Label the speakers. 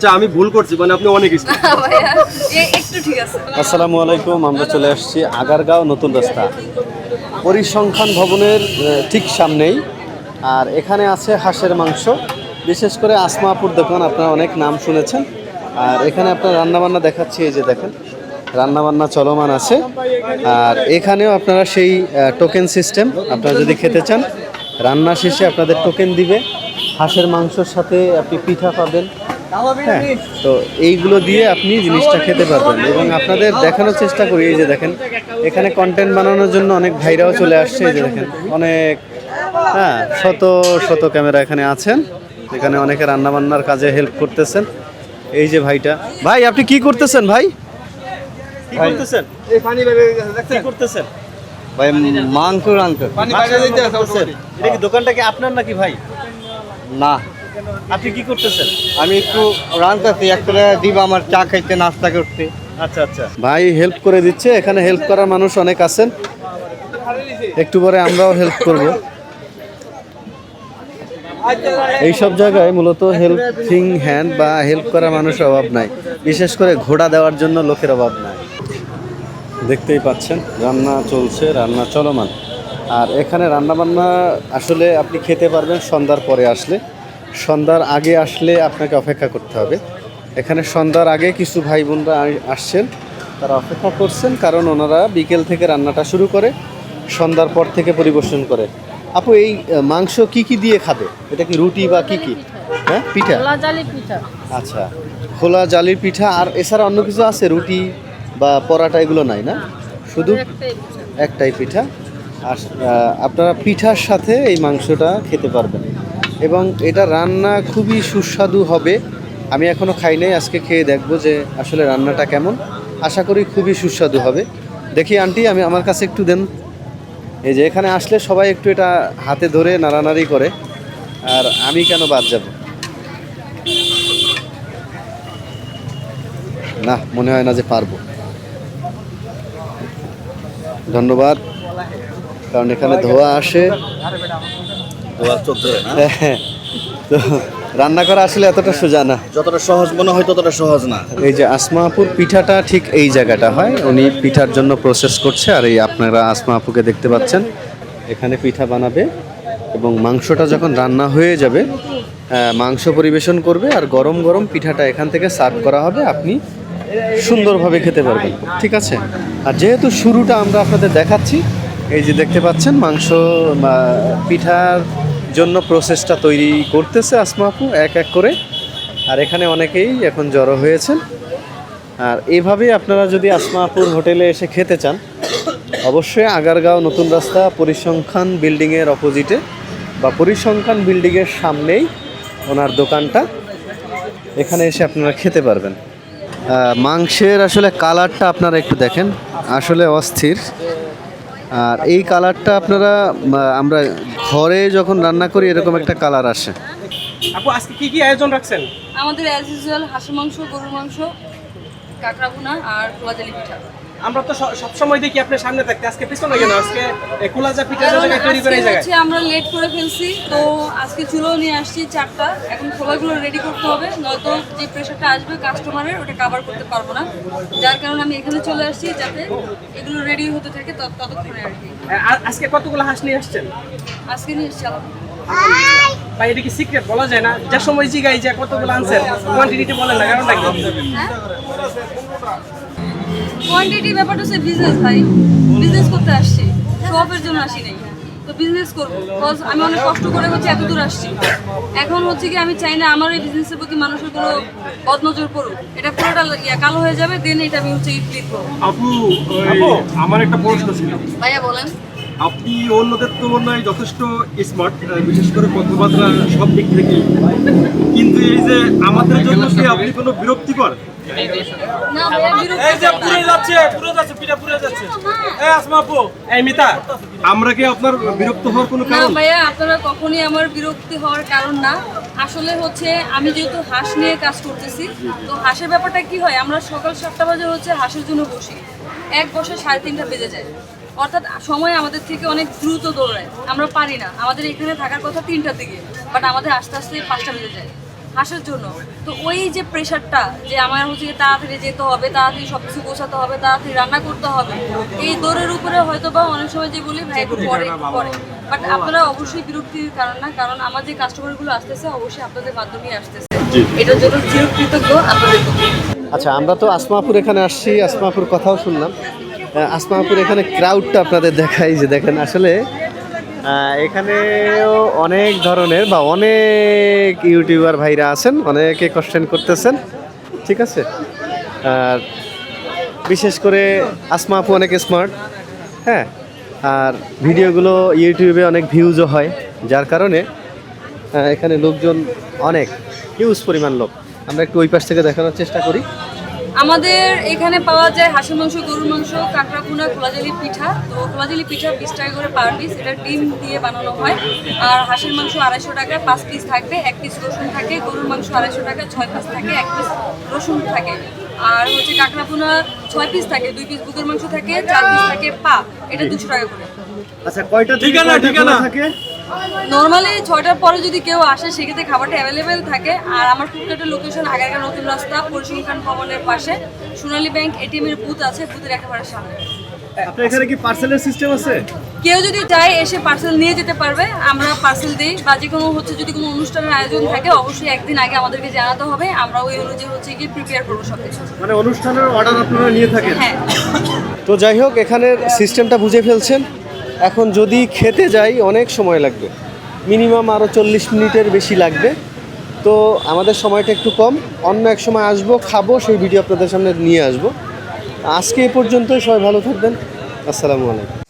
Speaker 1: আচ্ছা আমি ভুল করছি, মানে আপনি অনেক
Speaker 2: ভাইয়া একটু ঠিক আছে।
Speaker 3: আসসালামু আলাইকুম, আমরা চলে আসছি আগারগাঁও নতুন রাস্তা পরিসংখ্যান ভবনের ঠিক সামনেই। আর এখানে আছে হাঁসের মাংস, বিশেষ করে আসমা আপুর দোকান, আপনারা অনেক নাম শুনেছেন। আর এখানে আপনার রান্নাবান্না দেখাচ্ছি, এই যে দেখেন রান্নাবান্না চলমান আছে। আর এখানেও আপনারা সেই টোকেন সিস্টেম, আপনারা যদি খেতে চান রান্না শেষে আপনাদের টোকেন দিবে, হাঁসের মাংসর সাথে আপনি পিঠা পাবেন। হ্যাঁ, তো এইগুলো দিয়ে আপনি জিনিসটা খেতে পারবেন। এবং আপনাদের দেখানোর চেষ্টা করি, এই যে দেখেন এখানে কন্টেন্ট বানানোর জন্য অনেক ভাইরাও চলে আসছে। এই যে দেখেন অনেক, হ্যাঁ, শত শত ক্যামেরা এখানে আছেন, এখানে অনেকে রান্নাবান্নার কাজে হেল্প করতেছেন। এই যে ভাইটা, ভাই আপনি কি করতেছেন? ভাই কি করতেছেন? কি করতেছেন
Speaker 4: ভাই? মাংস রাঁধতে।
Speaker 3: এটা কি দোকানটা কি আপনার নাকি ভাই?
Speaker 4: না,
Speaker 3: আপনি কি করতেছেন?
Speaker 4: আমি একটু রাঁধতেছি, একটা দিব আমার চা খাইতে, নাস্তা করতে।
Speaker 3: আচ্ছা আচ্ছা, ভাই হেল্প করে দিচ্ছে। এখানে হেল্প করার মানুষ অনেক আছেন, একটু পরে আমরাও হেল্প করব। এইসব জায়গায় মূলত হেল্পিং হ্যান্ড বা হেল্প করার মানুষের অভাব নাই, বিশেষ করে ঘোড়া দেওয়ার জন্য লোকের অভাব নাই। দেখতেই পাচ্ছেন রান্না চলছে, রান্না চলমান। আর এখানে রান্নাবান্না আসলে আপনি খেতে পারবেন সন্ধ্যার পরে আসলে। সন্ধ্যার আগে আসলে আপনাকে অপেক্ষা করতে হবে। এখানে সন্ধ্যার আগে কিছু ভাই বোনরা আসছেন, তারা অপেক্ষা করছেন, কারণ ওনারা বিকেল থেকে রান্নাটা শুরু করে সন্ধ্যার পর থেকে পরিবেশন করে। আপু এই মাংস কি কি দিয়ে খাবে? এটা কি রুটি বা কি কি? হ্যাঁ, পিঠা,
Speaker 2: খোলা জালি পিঠা।
Speaker 3: আচ্ছা, খোলা জালির পিঠা। আর এছাড়া অন্য কিছু আছে? রুটি বা পরাটা এগুলো নাই না, শুধু একটাই পিঠা। আর আপনারা পিঠার সাথে এই মাংসটা খেতে পারবেন। এবং এটা রান্না খুবই সুস্বাদু হবে। আমি এখনও খাই নাই, আজকে খেয়ে দেখবো যে আসলে রান্নাটা কেমন। আশা করি খুবই সুস্বাদু হবে। দেখি আন্টি, আমি আমার কাছে একটু দেন। এই যে এখানে আসলে সবাই একটু এটা হাতে ধরে নাড়ানাড়ি করে, আর আমি কেন বাদ যাব? না, মনে হয় না যে পারবো। ধন্যবাদ, কারণ এখানে ধোয়া আসে। হ্যাঁ, তো রান্না করা আসলে এতটা সোজা না,
Speaker 1: যতটা সহজ মনে হয় ততটা সহজ না।
Speaker 3: এই যে আসমা আপুর পিঠাটা ঠিক এই জায়গাটা হয়, উনি পিঠার জন্য প্রসেস করছে। আর এই আপনারা আসমা আপুকে দেখতে পাচ্ছেন, এখানে পিঠা বানাবে এবং মাংসটা যখন রান্না হয়ে যাবে মাংস পরিবেশন করবে, আর গরম গরম পিঠাটা এখান থেকে সার্ভ করা হবে, আপনি সুন্দরভাবে খেতে পারবেন। ঠিক আছে? আর যেহেতু শুরুটা আমরা আপনাদের দেখাচ্ছি, এই যে দেখতে পাচ্ছেন মাংস পিঠার জন্য প্রসেসটা তৈরি করতেছে আসমা আপু এক এক করে। আর এখানে অনেকেই এখন জড়ো হয়েছেন। আর এইভাবেই আপনারা যদি আসমা আপুর হোটেলে এসে খেতে চান, অবশ্যই আগারগাঁও নতুন রাস্তা পরিসংখ্যান বিল্ডিংয়ের অপোজিটে বা পরিসংখ্যান বিল্ডিংয়ের সামনেই ওনার দোকানটা, এখানে এসে আপনারা খেতে পারবেন। মাংসের আসলে কালারটা আপনারা একটু দেখেন, আসলে অস্থির। আর এই কালারটা আপনারা আমরা ঘরে যখন রান্না করি এরকম একটা কালার আসে।
Speaker 5: আপু আজকে কি কি আয়োজন রাখছেন?
Speaker 2: আমাদের অ্যাজ ইউজুয়াল হাঁসের মাংস, গরুর মাংস, কাঁকড়া ভুনা আর খোলা জালি পিঠা।
Speaker 5: আমরা তো সবসময় দেখি আপনার সামনে থাকতে, আজকে পিছনে কেন? আজকে খোলা যা পিঠা জায়গায় তৈরি করে এই জায়গায়
Speaker 2: আমরা লেট করে ফেলছি, তো আজকে চুলো নিয়ে আসছি 4টা। এখন খোলাগুলো রেডি করতে হবে, নয়তো যে প্রেশারটা আসবে কাস্টমারের ওটা কভার করতে পারবো না। যার কারণে আমি এখানে চলে আসছি যাতে এগুলো রেডি হতে থাকে ততক্ষণে আর কি।
Speaker 5: আজকে কতগুলো হাঁস নিয়ে আসছেন?
Speaker 2: আজকে নিয়ে এসছি
Speaker 5: ভাই এটা কি সিক্রেট বলা যায় না? যে সময় জিগাই যে কতগুলো আনছেন, কোয়ান্টিটি বলেন না, কারণটা কি?
Speaker 2: কোয়ান্টিটি ব্যাপারটা হচ্ছে বিজনেস ভাই, বিজনেস করতে আসছি, শপের জন্য আসি নাই। তো বিজনেস করবো, বিকজ আমি অনেক কষ্ট করে হচ্ছে এত দূর আসছি। এখন হচ্ছে কি আমি চাই না আমার এই বিজনেসের প্রতি মানুষের কোনো বদনজর পড়ুক, এটা পুরোটা কালো হয়ে যাবে, দেন এটা আমি হচ্ছে ক্লিক করবো।
Speaker 1: আপু, আমার একটা প্রশ্ন ছিল।
Speaker 2: ভাইয়া বলেন।
Speaker 1: আপনি অন্যদের তুলনায় যথেষ্ট স্মার্ট, বিশেষ করে কথাবার্তা সব দিক থেকে, কিন্তু এই যে আমাদের জন্য কি আপনি কোনো বিরক্তিকর?
Speaker 2: না ভাইয়া,
Speaker 5: এই যে পুরো যাচ্ছে পিঠা পুরো যাচ্ছে। এই আসমা আপু, এই মিতা,
Speaker 1: আমরা কি আপনার বিরক্ত হওয়ার কোনো
Speaker 2: না
Speaker 1: কারণ?
Speaker 2: ভাইয়া, আপনারা কখনই আমার বিরক্তি হওয়ার কারণ না। আসলে হচ্ছে আমি যেহেতু হাঁস নিয়ে কাজ করতেছি, তো হাঁসের ব্যাপারটা কি হয়, আমরা সকাল 7টা বাজে হচ্ছে হাঁসের জন্য বসি, এক বসে 3:30 বেজে যায়। অর্থাৎ সময় আমাদের থেকে অনেক দ্রুত দৌড়ায়, আমরা পারি না। আমাদের এখানে থাকার কথা 3টার দিকে, বাট আমাদের আস্তে আস্তে 5টা বেজে যায়। হাঁসের জন্য। তো ওই যে প্রেশারটা যে আমার হচ্ছে গিয়ে তাড়াতাড়ি যেতে হবে, তাড়াতাড়ি সব কিছু গোছাতে হবে, তাড়াতাড়ি রান্না করতে হবে, এই দৌড়ের উপরে হয়তো বা অনেক সময় যে বলি ভাই একটু পরে পরে, বাট আপনারা অবশ্যই বিরক্তির কারণ না, কারণ আমার যে কাস্টমারগুলো আসতেছে অবশ্যই আপনাদের মাধ্যমেই আসতেছে, এটার জন্য চিরকৃতজ্ঞ আপনাদের প্রতি।
Speaker 3: আচ্ছা, আমরা তো আসমাপুর এখানে আসছি, আসমাপুর কথাও শুনলাম। আসমাপুর এখানে ক্রাউডটা আপনাদের দেখাই, যে দেখেন আসলে এখানেও অনেক ধরনের বা অনেক ইউটিউবার ভাইরা আছেন, অনেকে কোশ্চেন করতেছেন, ঠিক আছে। আর বিশেষ করে আসমা আপু অনেক স্মার্ট, হ্যাঁ, আর ভিডিওগুলো ইউটিউবে অনেক ভিউজও হয়, যার কারণে এখানে লোকজন অনেক হিউজ পরিমাণ লোক। আমরা একটু ওই পাশ থেকে দেখানোর চেষ্টা করি।
Speaker 2: আমাদের এখানে পাওয়া যায় হাঁসের মাংস, গরুর মাংস, কাঁকড়া ভুনা, খোলাজালি পিঠা। তো খোলাজালি পিঠা 20 টাকা করে পার পিস, এটা ডিম দিয়ে বানানো হয়। আর হাঁসের মাংস 250 টাকা, 5 পিস থাকবে, 1 পিস রসুন থাকে। গরুর মাংস 250 টাকা, 6 পিস থাকে, 1 পিস রসুন থাকে। আর হচ্ছে কাঁকড়া ভুনা 6 পিস থাকে, 2 পিস বুকের মাংস থাকে, 4 পিস থাকে পা, এটা 200 টাকা করে।
Speaker 3: আচ্ছা, কয়টা
Speaker 1: ঠিকানা
Speaker 3: থাকে?
Speaker 2: নর্মালি 6টার পরে যদি কেউ আসে সেক্ষেত্রে খাবারটা অ্যাভেলেবেল থাকে। আর আমার ফুডকার্টের লোকেশন আগারগাঁও নতুন রাস্তা, পরিসংখ্যান ভবনের পাশে, সোনালী ব্যাংক এটিএম এর বুথ আছে, বুথের একেবারে সামনে।
Speaker 3: আপনার এখানে কি পার্সেলের সিস্টেম আছে?
Speaker 2: কেউ যদি চায় এসে পার্সেল নিয়ে যেতে পারবে, আমরা পার্সেল দিই। বা যে কোনো হচ্ছে যদি কোনো অনুষ্ঠানের আয়োজন থাকে অবশ্যই একদিন আগে আমাদেরকে জানাতে হবে, আমরা ওই অনুযায়ী হচ্ছে গিয়ে প্রিপেয়ার করবো সব কিছু।
Speaker 3: মানে অনুষ্ঠানের অর্ডার আপনারা নিয়ে থাকেন?
Speaker 2: হ্যাঁ।
Speaker 3: তো যাই হোক, এখানের সিস্টেমটা বুঝে ফেলছেন। এখন যদি খেতে যাই অনেক সময় লাগবে, মিনিমাম আরও 40 মিনিটের বেশি লাগবে। তো আমাদের সময়টা একটু কম, অন্য এক সময় আসবো, খাবো, সেই ভিডিও আপনাদের সামনে নিয়ে আসবো। আজকে এ পর্যন্তই, সবাই ভালো থাকবেন, আসসালামু আলাইকুম।